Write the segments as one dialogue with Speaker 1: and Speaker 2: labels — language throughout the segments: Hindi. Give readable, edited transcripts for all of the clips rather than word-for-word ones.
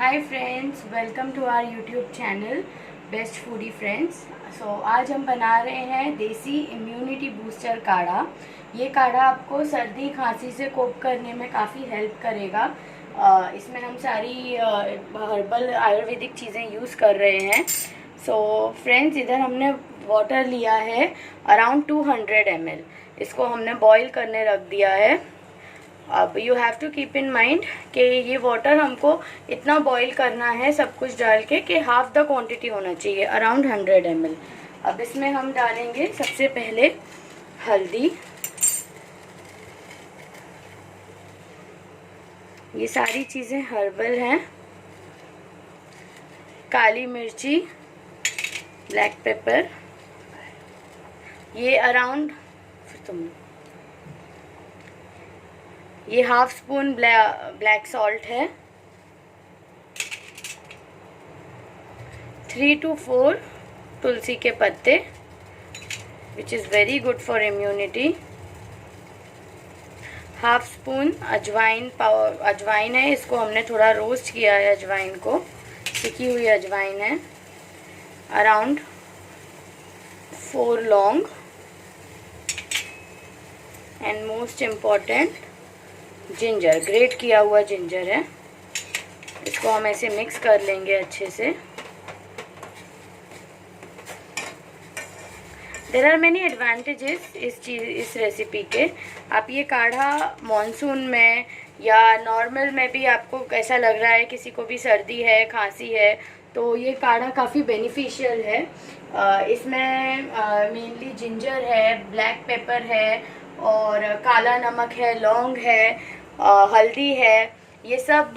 Speaker 1: Hi friends, welcome to our YouTube channel best foodie friends. आज हम बना रहे हैं देसी इम्यूनिटी बूस्टर काढ़ा। ये काढ़ा आपको सर्दी खांसी से कोप करने में काफ़ी हेल्प करेगा। इसमें हम सारी हर्बल आयुर्वेदिक चीज़ें यूज़ कर रहे हैं। फ्रेंड्स, इधर हमने वाटर लिया है अराउंड 200 ml। इसको हमने बॉईल करने रख दिया है। अब you have to keep in mind कि ये वाटर हमको इतना बॉईल करना है सब कुछ डाल के कि हाफ द क्वांटिटी होना चाहिए, अराउंड 100 ml। अब इसमें हम डालेंगे सबसे पहले हल्दी। ये सारी चीज़ें हर्बल हैं। काली मिर्ची, ब्लैक पेपर, ये अराउंड ये हाफ स्पून ब्लैक सॉल्ट है। 3 to 4 तुलसी के पत्ते, which is very good for immunity. Half spoon अजवाइन है, इसको हमने थोड़ा रोस्ट किया है। अजवाइन को सिकी हुई अजवाइन है। अराउंड 4 लौंग and most important ginger, great किया हुआ जिंजर है। इसको हम ऐसे मिक्स कर लेंगे अच्छे से। देयर आर मेनी एडवांटेजेस इस रेसिपी के। आप ये काढ़ा मॉनसून में या नॉर्मल में भी आपको कैसा लग रहा है, किसी को भी सर्दी है, खांसी है, तो ये काढ़ा काफ़ी बेनिफिशियल है। इसमें मेनली जिंजर है, ब्लैक पेपर है और काला नमक है, लौंग है, हल्दी है। ये सब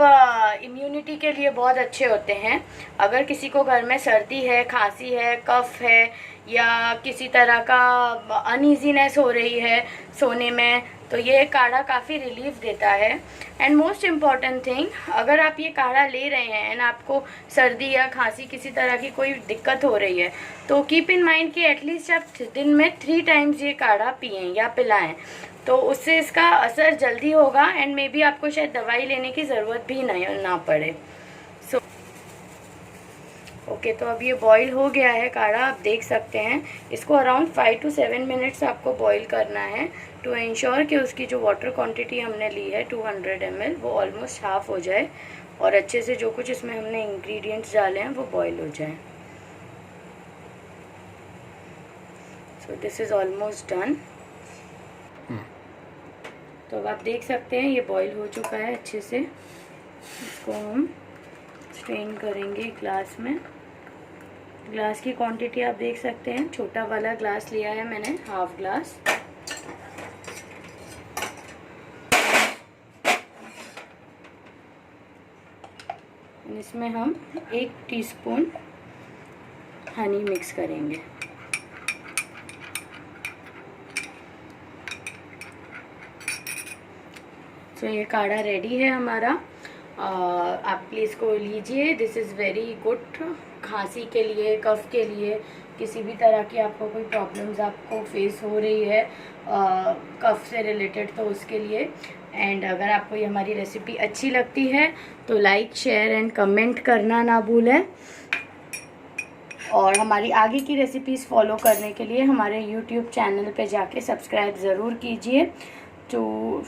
Speaker 1: इम्यूनिटी के लिए बहुत अच्छे होते हैं। अगर किसी को घर में सर्दी है, खांसी है, कफ है या किसी तरह का अनईजीनेस हो रही है सोने में, तो ये काढ़ा काफ़ी रिलीफ देता है। एंड मोस्ट इम्पॉर्टेंट थिंग, अगर आप ये काढ़ा ले रहे हैं एंड आपको सर्दी या खांसी किसी तरह की कोई दिक्कत हो रही है, तो कीप इन माइंड कि एटलीस्ट आप दिन में 3 टाइम्स ये काढ़ा पिएं या पिलाएं, तो उससे इसका असर जल्दी होगा एंड मे बी आपको शायद दवाई लेने की ज़रूरत भी ना पड़े। ओके, तो अब ये बॉईल हो गया है काढ़ा, आप देख सकते हैं। इसको अराउंड 5 to 7 मिनट्स आपको बॉईल करना है टू इंश्योर कि उसकी जो वाटर क्वांटिटी हमने ली है 200 ml वो ऑलमोस्ट हाफ हो जाए और अच्छे से जो कुछ इसमें हमने इंग्रेडिएंट्स डाले हैं वो बॉईल हो जाए। So this is almost done. तो अब आप देख सकते हैं ये बॉईल हो चुका है अच्छे से। इसको हम स्ट्रेन करेंगे ग्लास में। ग्लास की क्वांटिटी आप देख सकते हैं, छोटा वाला ग्लास लिया है मैंने, हाफ ग्लास। इसमें हम 1 टीस्पून हनी मिक्स करेंगे। तो ये काढ़ा रेडी है हमारा। आप प्लीज़ को लीजिए। दिस इज़ वेरी गुड खांसी के लिए, कफ के लिए, किसी भी तरह की आपको कोई प्रॉब्लम्स आपको फेस हो रही है कफ से रिलेटेड, तो उसके लिए। एंड अगर आपको ये हमारी रेसिपी अच्छी लगती है तो लाइक, शेयर एंड कमेंट करना ना भूलें। और हमारी आगे की रेसिपीज़ फॉलो करने के लिए हमारे यूट्यूब चैनल पे जाके सब्सक्राइब ज़रूर कीजिए। तो